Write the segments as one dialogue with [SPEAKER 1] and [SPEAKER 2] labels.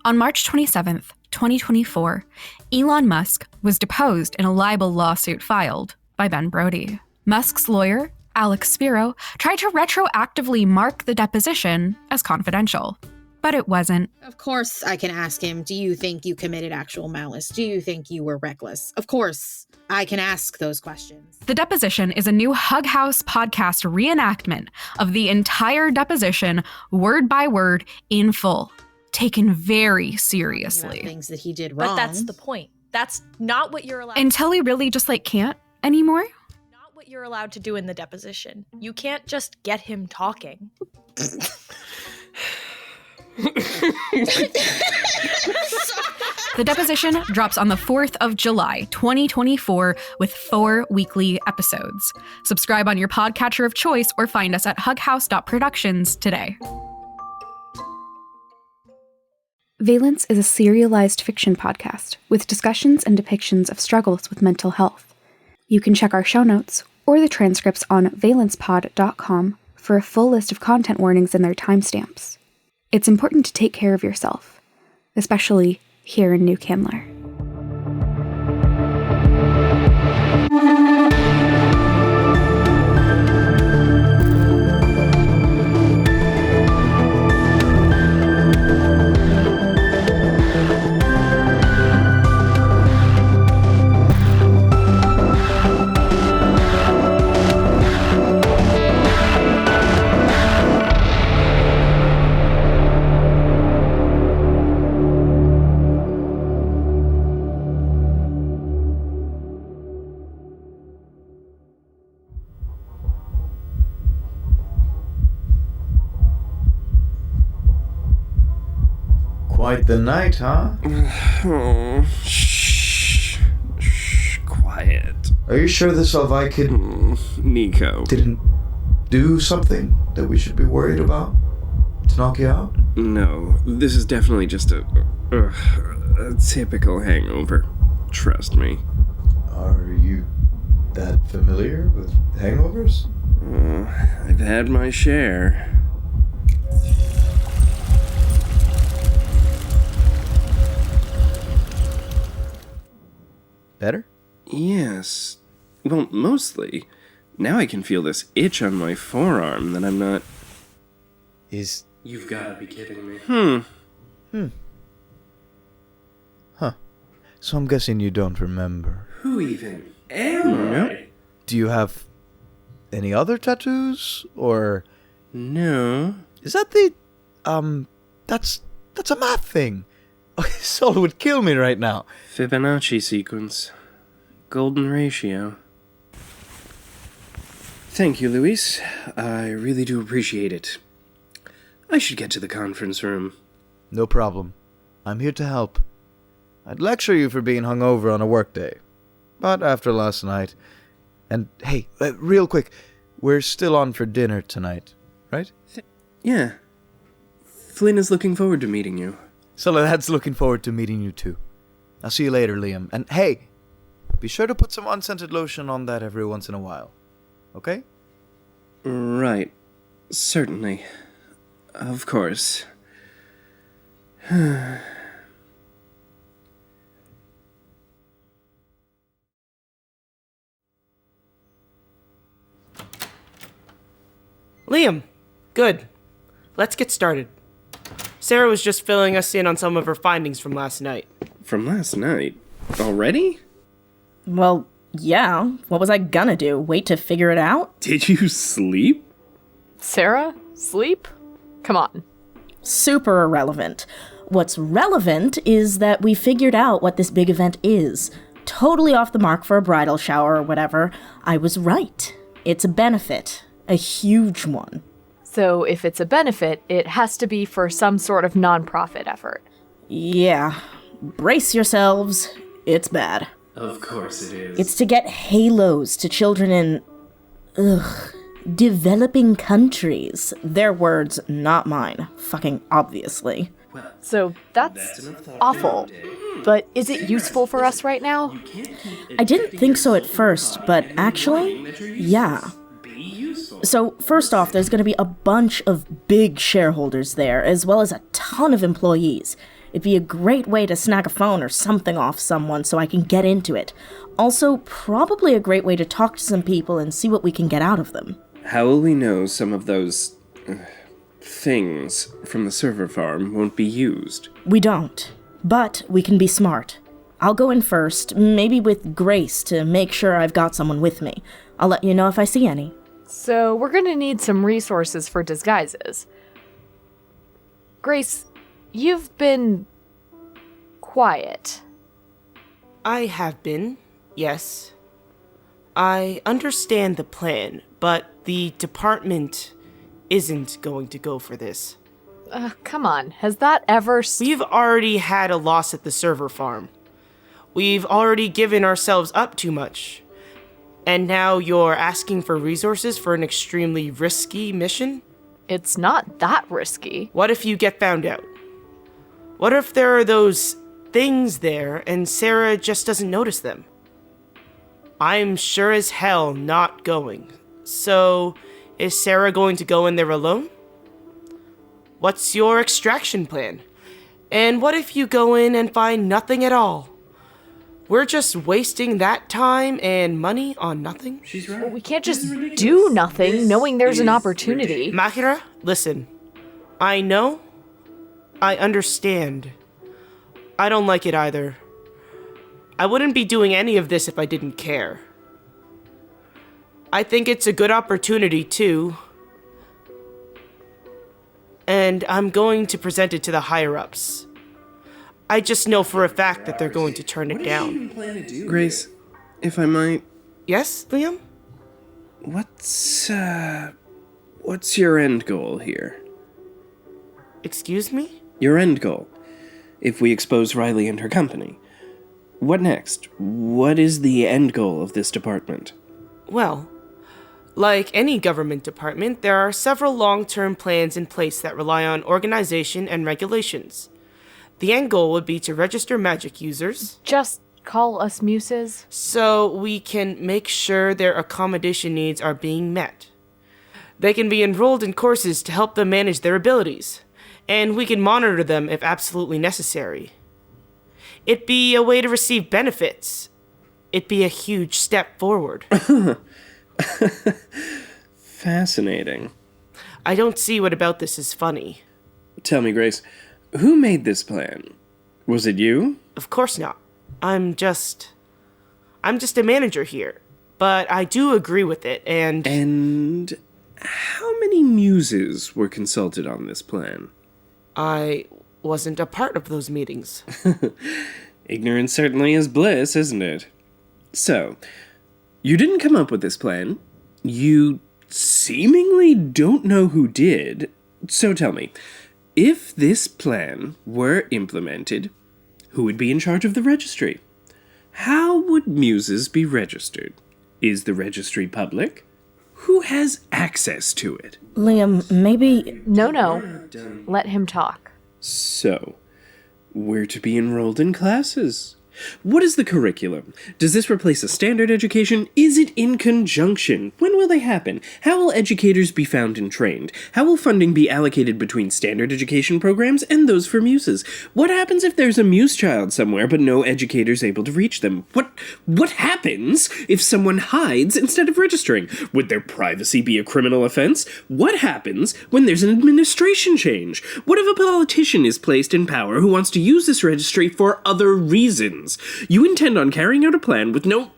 [SPEAKER 1] On March 27th, 2024, Elon Musk was deposed in a libel lawsuit filed by Ben Brody. Musk's lawyer, Alex Spiro, tried to retroactively mark the deposition as confidential, but it wasn't.
[SPEAKER 2] Of course I can ask him, do you think you committed actual malice? Do you think you were reckless? Of course I can ask those questions.
[SPEAKER 1] The deposition is a new Hug House podcast reenactment of the entire deposition, word by word, in full, taken very seriously.
[SPEAKER 2] Things that he did wrong.
[SPEAKER 3] But that's the point. That's not what you're allowed
[SPEAKER 1] Until he really just can't anymore?
[SPEAKER 3] Not what you're allowed to do in the deposition. You can't just get him talking.
[SPEAKER 1] The deposition drops on the 4th of July, 2024, with 4 weekly episodes. Subscribe on your podcatcher of choice or find us at hughouse.productions today. Valence is a serialized fiction podcast with discussions and depictions of struggles with mental health. You can check our show notes or the transcripts on valencepod.com for a full list of content warnings and their timestamps. It's important to take care of yourself, especially here in New Candler.
[SPEAKER 4] Quite the night, huh?
[SPEAKER 5] Oh, shh, quiet.
[SPEAKER 4] Are you sure the Salvi kid
[SPEAKER 5] Nico
[SPEAKER 4] didn't do something that we should be worried about to knock you out?
[SPEAKER 5] No, this is definitely just a typical hangover. Trust me.
[SPEAKER 4] Are you that familiar with hangovers?
[SPEAKER 5] I've had my share.
[SPEAKER 4] Better?
[SPEAKER 5] Yes. Well, mostly. Now I can feel this itch on my forearm that I'm not... You've gotta be kidding me.
[SPEAKER 4] Huh. So I'm guessing you don't remember.
[SPEAKER 5] Who even am I?
[SPEAKER 4] Do you have any other tattoos, or...
[SPEAKER 5] No.
[SPEAKER 4] Is that the... That's a math thing. Sol would kill me right now.
[SPEAKER 5] Fibonacci sequence. Golden ratio. Thank you, Luis. I really do appreciate it. I should get to the conference room.
[SPEAKER 4] No problem. I'm here to help. I'd lecture you for being hungover on a workday. But after last night... And hey, real quick, we're still on for dinner tonight, right?
[SPEAKER 5] Yeah. Flynn is looking forward to meeting you.
[SPEAKER 4] So that's looking forward to meeting you too. I'll see you later, Liam. And hey, be sure to put some unscented lotion on that every once in a while. Okay?
[SPEAKER 5] Right. Certainly. Of course.
[SPEAKER 6] Liam, good. Let's get started. Sara was just filling us in on some of her findings from last night.
[SPEAKER 5] From last night? Already?
[SPEAKER 7] Well, yeah. What was I gonna do? Wait to figure it out?
[SPEAKER 5] Did you sleep?
[SPEAKER 8] Sara? Sleep? Come on.
[SPEAKER 7] Super irrelevant. What's relevant is that we figured out what this big event is. Totally off the mark for a bridal shower or whatever. I was right. It's a benefit. A huge one.
[SPEAKER 8] So if it's a benefit, it has to be for some sort of nonprofit effort.
[SPEAKER 7] Yeah. Brace yourselves. It's bad.
[SPEAKER 5] Of course it is.
[SPEAKER 7] It's to get halos to children in... developing countries. Their words, not mine. Fucking obviously.
[SPEAKER 8] So that's awful. But is it useful for us right now?
[SPEAKER 7] I didn't think so at first, but actually, yeah. So, first off, there's going to be a bunch of big shareholders there, as well as a ton of employees. It'd be a great way to snag a phone or something off someone so I can get into it. Also, probably a great way to talk to some people and see what we can get out of them.
[SPEAKER 5] How will we know some of those things from the server farm won't be used?
[SPEAKER 7] We don't, but we can be smart. I'll go in first, maybe with Grace to make sure I've got someone with me. I'll let you know if I see any.
[SPEAKER 8] So we're gonna need some resources for disguises. Grace, you've been quiet.
[SPEAKER 6] I have been, yes. I understand the plan, but the department isn't going to go for this.
[SPEAKER 8] Come on, has that ever...
[SPEAKER 6] We've already had a loss at the server farm. We've already given ourselves up too much. And now you're asking for resources for an extremely risky mission?
[SPEAKER 8] It's not that risky.
[SPEAKER 6] What if you get found out? What if there are those things there and Sara just doesn't notice them? I'm sure as hell not going. So, is Sara going to go in there alone? What's your extraction plan? And what if you go in and find nothing at all? We're just wasting that time and money on nothing?
[SPEAKER 5] She's right.
[SPEAKER 8] Well, we can't just do nothing knowing there's an opportunity.
[SPEAKER 6] Makira, listen. I know. I understand. I don't like it either. I wouldn't be doing any of this if I didn't care. I think it's a good opportunity, too. And I'm going to present it to the higher-ups. I just know for a fact that they're going to turn it down.
[SPEAKER 5] Grace, if I might...
[SPEAKER 6] Yes, Liam?
[SPEAKER 5] What's your end goal here?
[SPEAKER 6] Excuse me?
[SPEAKER 5] Your end goal. If we expose Riley and her company. What next? What is the end goal of this department?
[SPEAKER 6] Well, like any government department, there are several long-term plans in place that rely on organization and regulations. The end goal would be to register magic users.
[SPEAKER 8] Just call us muses.
[SPEAKER 6] So we can make sure their accommodation needs are being met. They can be enrolled in courses to help them manage their abilities, and we can monitor them if absolutely necessary. It'd be a way to receive benefits. It'd be a huge step forward.
[SPEAKER 5] Fascinating.
[SPEAKER 6] I don't see what about this is funny.
[SPEAKER 5] Tell me, Grace, who made this plan? Was it you?
[SPEAKER 6] Of course not. I'm just a manager here. But I do agree with it, and...
[SPEAKER 5] And how many muses were consulted on this plan?
[SPEAKER 6] I wasn't a part of those meetings.
[SPEAKER 5] Ignorance certainly is bliss, isn't it? So, you didn't come up with this plan. You seemingly don't know who did. So tell me, if this plan were implemented, who would be in charge of the registry? How would muses be registered? Is the registry public? Who has access to it?
[SPEAKER 7] Liam, maybe...
[SPEAKER 8] No. Let him talk.
[SPEAKER 5] So, we're to be enrolled in classes. What is the curriculum? Does this replace a standard education? Is it in conjunction? When will they happen? How will educators be found and trained? How will funding be allocated between standard education programs and those for muses? What happens if there's a muse child somewhere but no educators able to reach them? What happens if someone hides instead of registering? Would their privacy be a criminal offense? What happens when there's an administration change? What if a politician is placed in power who wants to use this registry for other reasons? You intend on carrying out a plan with no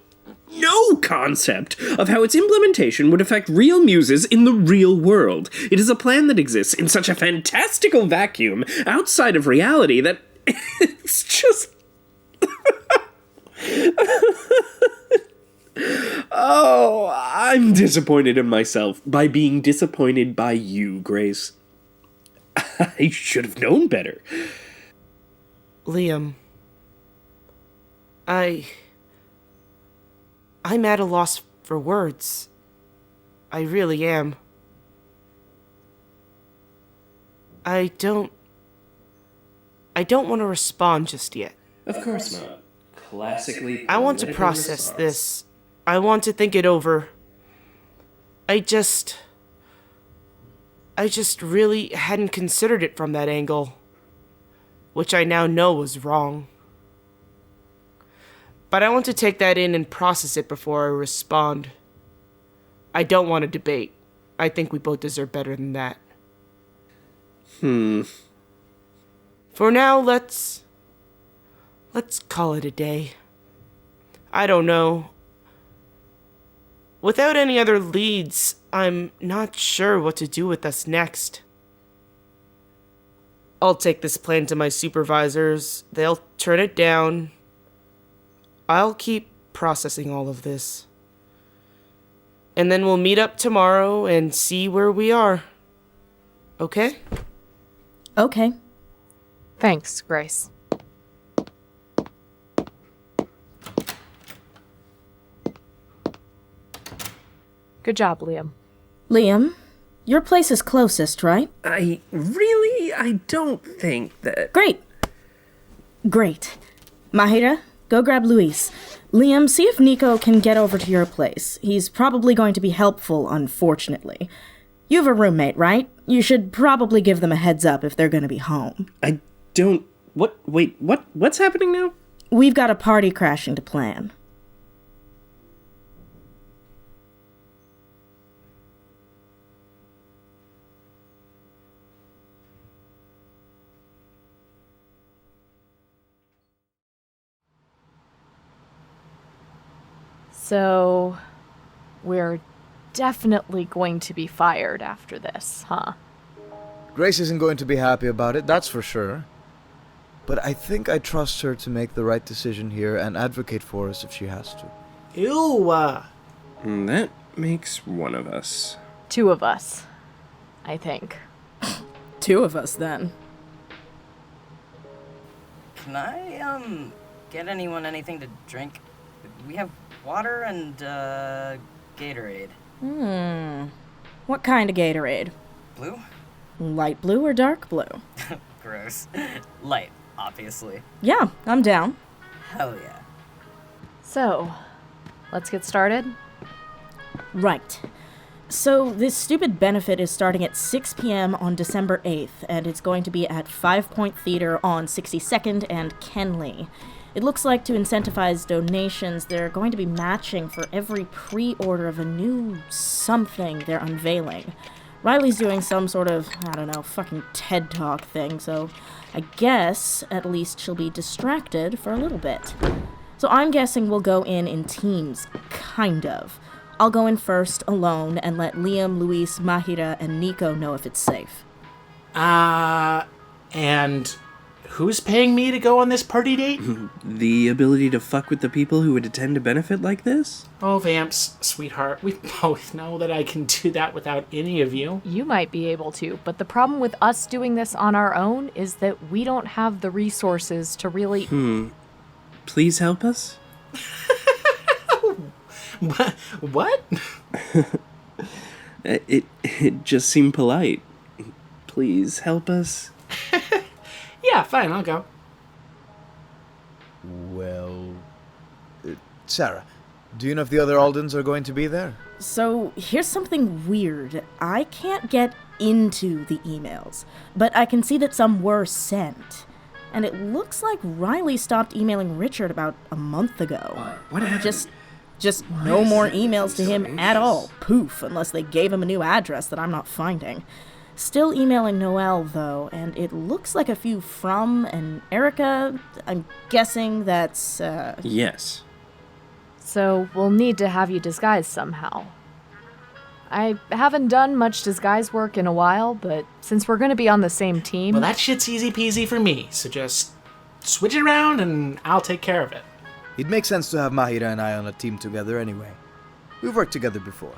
[SPEAKER 5] concept of how its implementation would affect real muses in the real world. It is a plan that exists in such a fantastical vacuum outside of reality that it's just... Oh, I'm disappointed in myself by being disappointed by you, Grace. I should have known better.
[SPEAKER 6] Liam, I'm at a loss for words. I really am. I don't want to respond just yet.
[SPEAKER 5] Of course not. Classically,
[SPEAKER 6] I want to process this. I want to think it over. I just really hadn't considered it from that angle. which I now know was wrong. But I want to take that in and process it before I respond. I don't want to debate. I think we both deserve better than that. For now, let's call it a day. I don't know. Without any other leads, I'm not sure what to do with us next. I'll take this plan to my supervisors. They'll turn it down. I'll keep processing all of this. And then we'll meet up tomorrow and see where we are. Okay?
[SPEAKER 7] Okay.
[SPEAKER 8] Thanks, Grace. Good job, Liam.
[SPEAKER 7] Liam, your place is closest, right?
[SPEAKER 5] I don't think that...
[SPEAKER 7] Great. Mahira, go grab Luis. Liam, see if Nico can get over to your place. He's probably going to be helpful, unfortunately. You have a roommate, right? You should probably give them a heads up if they're going to be home.
[SPEAKER 5] I don't... What? Wait, what? What's happening now?
[SPEAKER 7] We've got a party crashing to plan.
[SPEAKER 8] So, we're definitely going to be fired after this, huh?
[SPEAKER 4] Grace isn't going to be happy about it, that's for sure. But I think I trust her to make the right decision here and advocate for us if she has to.
[SPEAKER 6] Ew!
[SPEAKER 5] That makes one of us.
[SPEAKER 8] 2 of us, I think.
[SPEAKER 7] 2 of us, then.
[SPEAKER 9] Can I, get anyone anything to drink? We have water and, Gatorade.
[SPEAKER 7] What kind of Gatorade?
[SPEAKER 9] Blue?
[SPEAKER 7] Light blue or dark blue?
[SPEAKER 9] Gross. Light, obviously.
[SPEAKER 7] Yeah, I'm down.
[SPEAKER 9] Hell yeah.
[SPEAKER 8] So, let's get started?
[SPEAKER 7] Right. So, this stupid benefit is starting at 6 p.m. on December 8th, and it's going to be at 5 Point Theater on 62nd and Kenley. It looks like to incentivize donations, they're going to be matching for every pre-order of a new something they're unveiling. Riley's doing some sort of, I don't know, fucking TED Talk thing, so I guess at least she'll be distracted for a little bit. So I'm guessing we'll go in teams, kind of. I'll go in first, alone, and let Liam, Luis, Mahira, and Nico know if it's safe.
[SPEAKER 10] And who's paying me to go on this party date?
[SPEAKER 5] The ability to fuck with the people who would attend a benefit like this?
[SPEAKER 10] Oh, Vamps, sweetheart, we both know that I can do that without any of you.
[SPEAKER 8] You might be able to, but the problem with us doing this on our own is that we don't have the resources to really...
[SPEAKER 5] Please help us?
[SPEAKER 10] What?
[SPEAKER 5] It just seemed polite. Please help us?
[SPEAKER 10] Yeah, fine, I'll go.
[SPEAKER 4] Well... Sarah, do you know if the other Aldens are going to be there?
[SPEAKER 7] So, here's something weird. I can't get into the emails, but I can see that some were sent. And it looks like Riley stopped emailing Richard about a month ago.
[SPEAKER 5] What happened?
[SPEAKER 7] Just no more emails to him at all. Poof, unless they gave him a new address that I'm not finding. Still emailing Noelle, though, and it looks like a few from and Erica. I'm guessing that's,
[SPEAKER 5] Yes.
[SPEAKER 8] So, we'll need to have you disguised somehow. I haven't done much disguise work in a while, but since we're gonna be on the same team...
[SPEAKER 10] Well, that shit's easy peasy for me, so just switch it around and I'll take care of it.
[SPEAKER 4] It makes sense to have Mahira and I on a team together anyway. We've worked together before.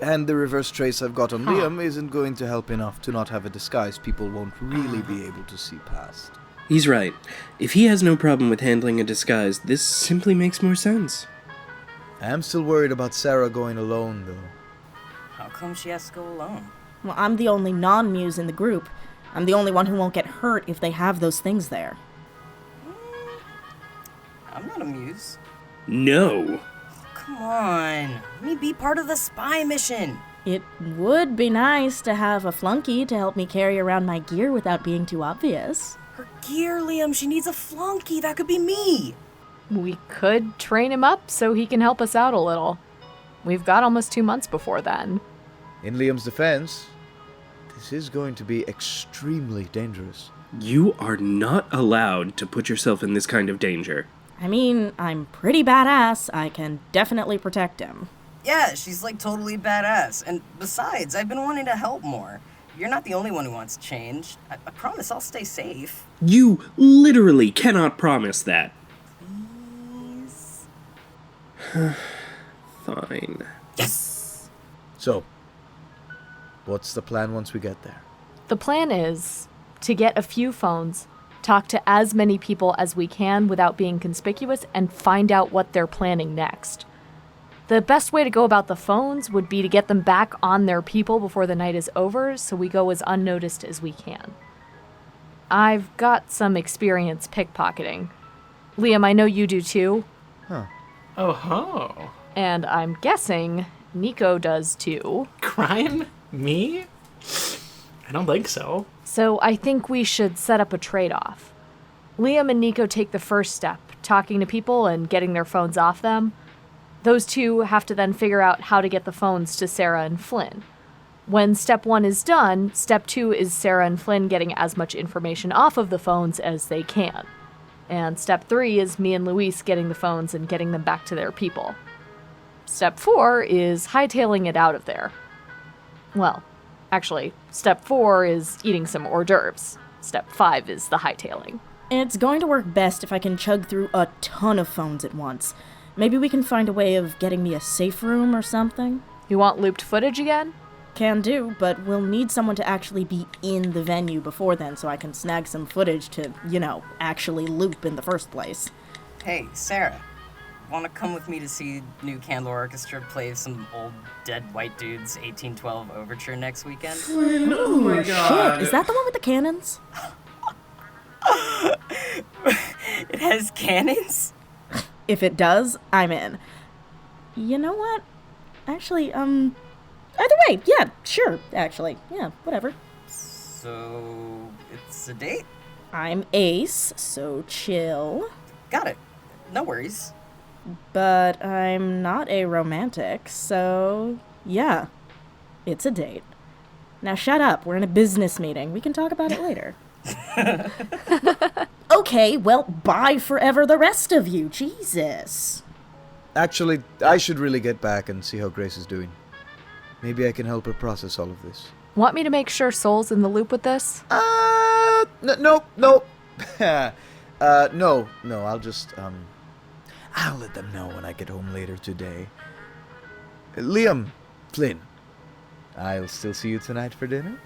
[SPEAKER 4] And the reverse trace I've got on Liam isn't going to help enough to not have a disguise people won't really be able to see past.
[SPEAKER 5] He's right. If he has no problem with handling a disguise, this simply makes more sense.
[SPEAKER 4] I am still worried about Sarah going alone, though.
[SPEAKER 9] How come she has to go alone?
[SPEAKER 7] Well, I'm the only non-muse in the group. I'm the only one who won't get hurt if they have those things there.
[SPEAKER 9] I'm not a muse.
[SPEAKER 5] No.
[SPEAKER 9] Come on. Let me be part of the spy mission.
[SPEAKER 7] It would be nice to have a flunky to help me carry around my gear without being too obvious.
[SPEAKER 9] Her gear, Liam. She needs a flunky. That could be me.
[SPEAKER 8] We could train him up so he can help us out a little. We've got almost 2 months before then.
[SPEAKER 4] In Liam's defense, this is going to be extremely dangerous.
[SPEAKER 5] You are not allowed to put yourself in this kind of danger.
[SPEAKER 7] I mean, I'm pretty badass. I can definitely protect him.
[SPEAKER 9] Yeah, she's like totally badass. And besides, I've been wanting to help more. You're not the only one who wants change. I promise I'll stay safe.
[SPEAKER 5] You literally cannot promise that.
[SPEAKER 9] Please?
[SPEAKER 5] Fine.
[SPEAKER 9] Yes!
[SPEAKER 4] So, what's the plan once we get there?
[SPEAKER 8] The plan is to get a few phones, talk to as many people as we can without being conspicuous, and find out what they're planning next. The best way to go about the phones would be to get them back on their people before the night is over, so we go as unnoticed as we can. I've got some experience pickpocketing. Liam, I know you do too.
[SPEAKER 4] Huh.
[SPEAKER 10] Oh ho.
[SPEAKER 8] And I'm guessing Nico does too.
[SPEAKER 10] Crime? Me? I don't think so.
[SPEAKER 8] So I think we should set up a trade-off. Liam and Nico take the first step, talking to people and getting their phones off them. Those two have to then figure out how to get the phones to Sara and Flynn. When step 1 is done, step 2 is Sara and Flynn getting as much information off of the phones as they can. And step 3 is me and Luis getting the phones and getting them back to their people. Step 4 is hightailing it out of there. Well, actually, step 4 is eating some hors d'oeuvres. Step 5 is the hightailing.
[SPEAKER 7] It's going to work best if I can chug through a ton of phones at once. Maybe we can find a way of getting me a safe room or something.
[SPEAKER 8] You want looped footage again?
[SPEAKER 7] Can do, but we'll need someone to actually be in the venue before then so I can snag some footage to, actually loop in the first place.
[SPEAKER 9] Hey, Sara. Want to come with me to see New Candle Orchestra play some old dead white dudes 1812 overture next weekend?
[SPEAKER 5] Flynn, oh my god.
[SPEAKER 7] Shit, is that the one with the cannons?
[SPEAKER 9] It has cannons?
[SPEAKER 7] If it does, I'm in. You know what? Actually, either way, yeah, sure, actually. Yeah, whatever.
[SPEAKER 9] So, it's a date?
[SPEAKER 7] I'm Ace, so chill.
[SPEAKER 9] Got it. No worries.
[SPEAKER 7] But I'm not a romantic, so yeah, it's a date. Now shut up, we're in a business meeting. We can talk about it later. Okay, well, bye forever the rest of you, Jesus.
[SPEAKER 4] Actually, I should really get back and see how Grace is doing. Maybe I can help her process all of this.
[SPEAKER 8] Want me to make sure Soul's in the loop with this?
[SPEAKER 4] No. No, I'll just, I'll let them know when I get home later today. Liam, Flynn, I'll still see you tonight for dinner?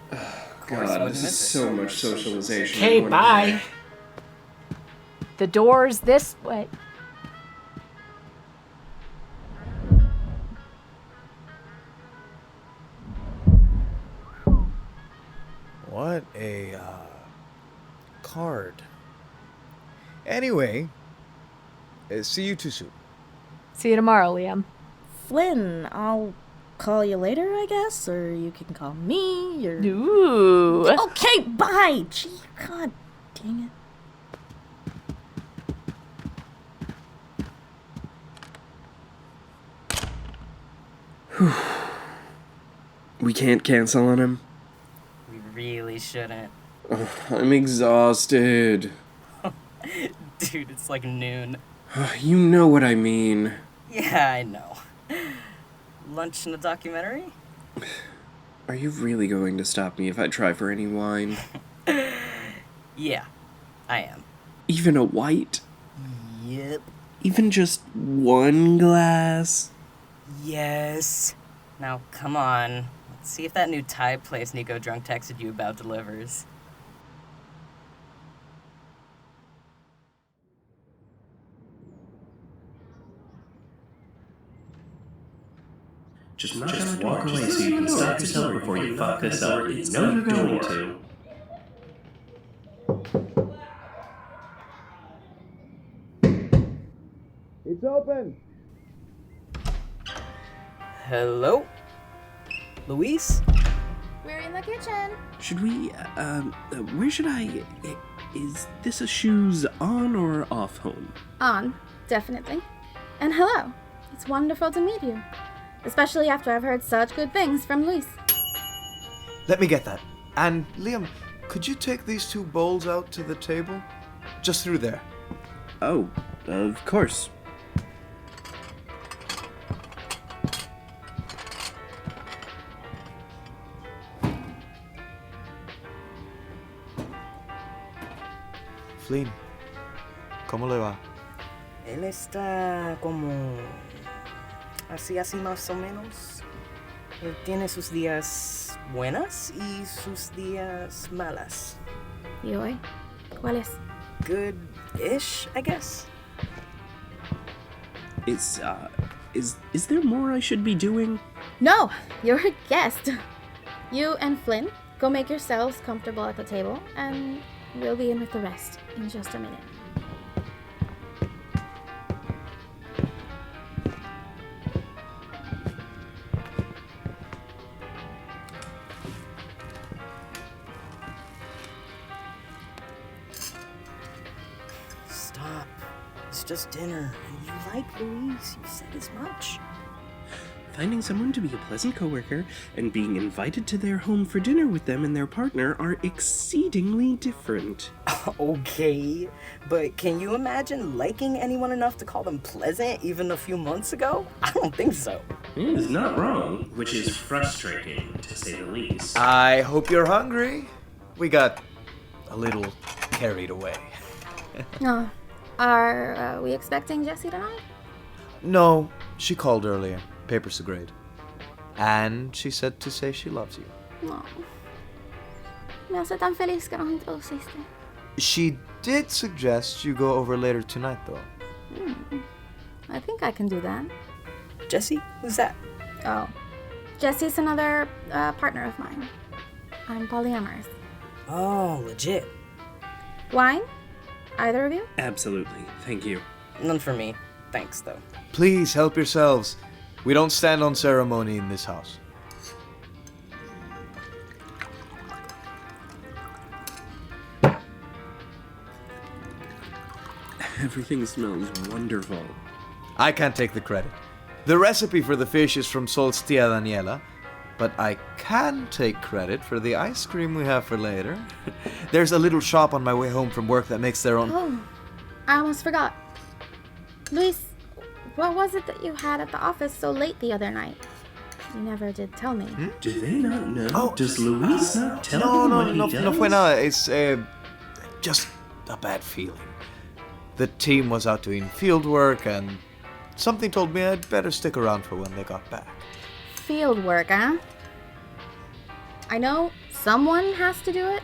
[SPEAKER 5] God, this is so much socialization.
[SPEAKER 10] Okay, bye.
[SPEAKER 8] The door's this way.
[SPEAKER 4] What a, card. Anyway, see you too soon.
[SPEAKER 8] See you tomorrow, Liam.
[SPEAKER 7] Flynn, I'll call you later, I guess, or you can call me, or...
[SPEAKER 8] Ooh.
[SPEAKER 7] Okay, bye! Gee, god dang it.
[SPEAKER 5] We can't cancel on him?
[SPEAKER 9] We really shouldn't.
[SPEAKER 5] I'm exhausted.
[SPEAKER 9] Dude, it's like noon.
[SPEAKER 5] You know what I mean.
[SPEAKER 9] Yeah, I know. Lunch and a documentary?
[SPEAKER 5] Are you really going to stop me if I try for any wine?
[SPEAKER 9] Yeah, I am.
[SPEAKER 5] Even a white?
[SPEAKER 9] Yep.
[SPEAKER 5] Even just one glass?
[SPEAKER 9] Yes. Now, come on. Let's see if that new Thai place Nico drunk texted you about delivers.
[SPEAKER 5] Just walk away so you can stop yourself before you fuck this up. You know you're going to.
[SPEAKER 4] It's open!
[SPEAKER 9] Hello? Luis?
[SPEAKER 11] We're in the kitchen.
[SPEAKER 5] Should we, where should I... is this a shoes on or off home?
[SPEAKER 11] On, definitely. And hello. It's wonderful to meet you. Especially after I've heard such good things from Luis.
[SPEAKER 4] Let me get that. And Liam, could you take these 2 bowls out to the table? Just through there.
[SPEAKER 5] Oh, of course.
[SPEAKER 4] Flynn, ¿cómo le va?
[SPEAKER 9] Él está como así más o menos. Él tiene sus días buenas y sus días malas.
[SPEAKER 11] ¿Y hoy? ¿Cuál es?
[SPEAKER 9] Good-ish, I guess.
[SPEAKER 5] Is there more I should be doing?
[SPEAKER 11] No, you're a guest. You and Flynn, go make yourselves comfortable at the table, and we'll be in with the rest in just a minute.
[SPEAKER 9] Stop. It's just dinner, and you like Louise. You said as much.
[SPEAKER 5] Finding someone to be a pleasant coworker and being invited to their home for dinner with them and their partner are exceedingly different.
[SPEAKER 9] Okay, but can you imagine liking anyone enough to call them pleasant even a few months ago? I don't think so.
[SPEAKER 5] It is not wrong, which is frustrating, to say the least.
[SPEAKER 4] I hope you're hungry. We got a little carried away.
[SPEAKER 11] Oh, are we expecting Jessie tonight?
[SPEAKER 4] No, she called earlier. Papers are great. And she said to say she loves you.
[SPEAKER 11] No. Me hace tan feliz que nos introduciste.
[SPEAKER 4] She did suggest you go over later tonight, though.
[SPEAKER 11] I think I can do that.
[SPEAKER 9] Jessie? Who's that?
[SPEAKER 11] Oh, Jessie's another partner of mine. I'm polyamorous.
[SPEAKER 9] Oh, legit.
[SPEAKER 11] Wine? Either of you?
[SPEAKER 5] Absolutely, thank you.
[SPEAKER 9] None for me. Thanks, though.
[SPEAKER 4] Please help yourselves. We don't stand on ceremony in this house.
[SPEAKER 5] Everything smells wonderful.
[SPEAKER 4] I can't take the credit. The recipe for the fish is from Sol's tia Daniela, but I can take credit for the ice cream we have for later. There's a little shop on my way home from work that makes their own...
[SPEAKER 11] Oh, I almost forgot. Luis, what was it that you had at the office so late the other night? You never did tell me.
[SPEAKER 5] Do they not know?
[SPEAKER 4] Oh,
[SPEAKER 5] Does Luis not tell them what he does?
[SPEAKER 4] No fue nada. It's just a bad feeling. The team was out doing field work, and something told me I'd better stick around for when they got back.
[SPEAKER 11] Field work, huh? I know someone has to do it,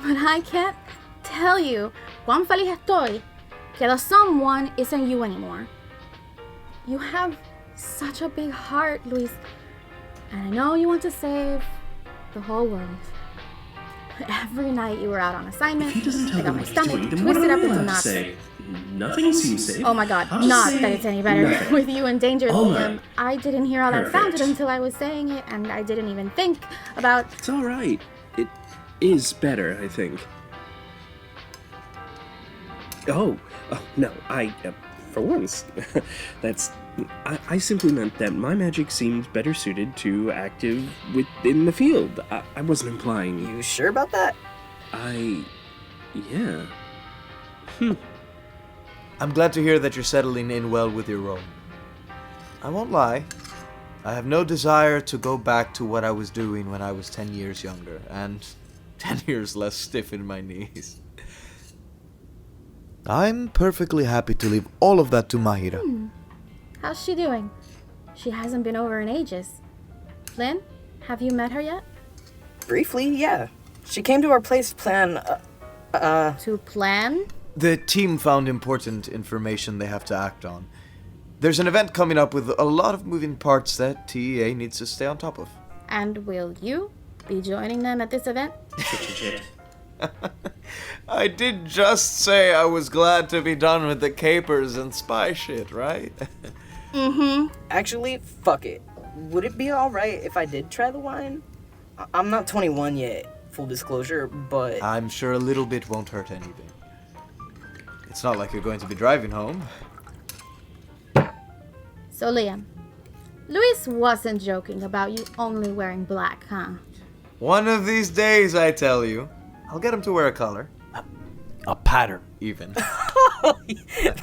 [SPEAKER 11] but I can't tell you cuán feliz estoy que the someone isn't you anymore. You have such a big heart, Luis, and I know you want to save the whole world. But every night you were out on assignment,
[SPEAKER 5] If he doesn't tell
[SPEAKER 11] I got
[SPEAKER 5] them
[SPEAKER 11] my
[SPEAKER 5] what he's
[SPEAKER 11] stomach
[SPEAKER 5] doing, then what
[SPEAKER 11] twisted
[SPEAKER 5] am
[SPEAKER 11] up
[SPEAKER 5] I
[SPEAKER 11] into
[SPEAKER 5] allowed to
[SPEAKER 11] knots.
[SPEAKER 5] say? Nothing seems safe.
[SPEAKER 11] Oh my god,
[SPEAKER 5] I'll just
[SPEAKER 11] not
[SPEAKER 5] say
[SPEAKER 11] that it's any better
[SPEAKER 5] nothing.
[SPEAKER 11] with you in danger,
[SPEAKER 5] All
[SPEAKER 11] Liam.
[SPEAKER 5] right.
[SPEAKER 11] I didn't hear how that
[SPEAKER 5] Perfect.
[SPEAKER 11] sounded until I was saying it, and I didn't even think about...
[SPEAKER 5] It's all right. It is better, I think. Oh no, for once, I simply meant that my magic seemed better suited to active within the field. I wasn't implying.
[SPEAKER 9] You sure about that?
[SPEAKER 5] Yeah.
[SPEAKER 4] I'm glad to hear that you're settling in well with your role. I won't lie. I have no desire to go back to what I was doing when I was 10 years younger, and 10 years less stiff in my knees. I'm perfectly happy to leave all of that to Mahira.
[SPEAKER 11] How's she doing? She hasn't been over in ages. Flynn, have you met her yet?
[SPEAKER 9] Briefly, yeah. She came to our place to plan,
[SPEAKER 11] To plan?
[SPEAKER 4] The team found important information they have to act on. There's an event coming up with a lot of moving parts that TEA needs to stay on top of.
[SPEAKER 11] And will you be joining them at this event?
[SPEAKER 4] I did just say I was glad to be done with the capers and spy shit, right?
[SPEAKER 9] Actually, fuck it. Would it be alright if I did try the wine? I'm not 21 yet. full disclosure, but...
[SPEAKER 4] I'm sure a little bit won't hurt anything. It's not like you're going to be driving home.
[SPEAKER 11] So, Liam, Luis wasn't joking about you only wearing black, huh?
[SPEAKER 4] One of these days, I tell you. I'll get him to wear a color.
[SPEAKER 5] A pattern.
[SPEAKER 4] Even.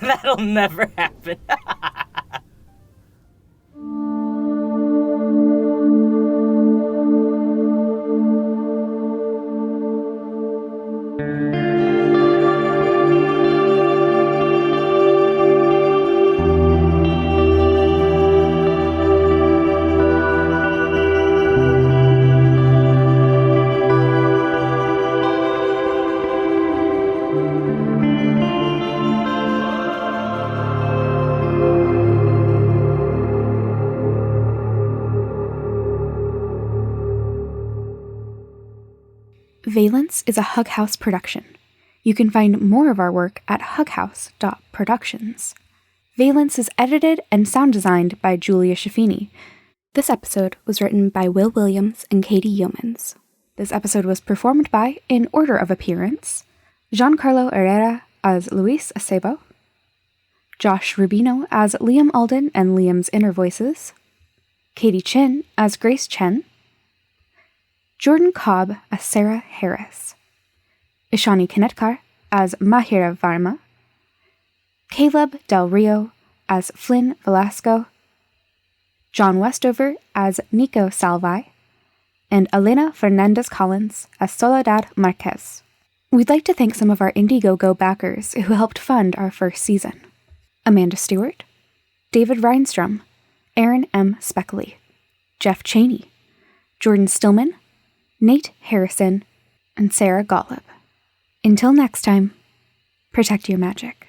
[SPEAKER 9] That'll never happen.
[SPEAKER 1] Valence is a Hug House production. You can find more of our work at hughouse.productions. Valence is edited and sound designed by Julia Schaffini. This episode was written by Will Williams and Katie Yeomans. This episode was performed by, in order of appearance, Giancarlo Herrera as Luis Acebo, Josh Rubino as Liam Alden and Liam's inner voices, Katie Chin as Grace Chen, Jordan Cobb as Sarah Harris, Ishani Kanetkar as Mahira Varma, Caleb Del Rio as Flynn Velasco, John Westover as Nico Salvi, and Elena Fernandez-Collins as Soledad Marquez. We'd like to thank some of our Indiegogo backers who helped fund our first season. Amanda Stewart, David Rheinstrom, Erin M Speckley, Jeff Chaney, Jordan Stillman, Nate Harrison, and Sara Ghaleb. Until next time, protect your magic.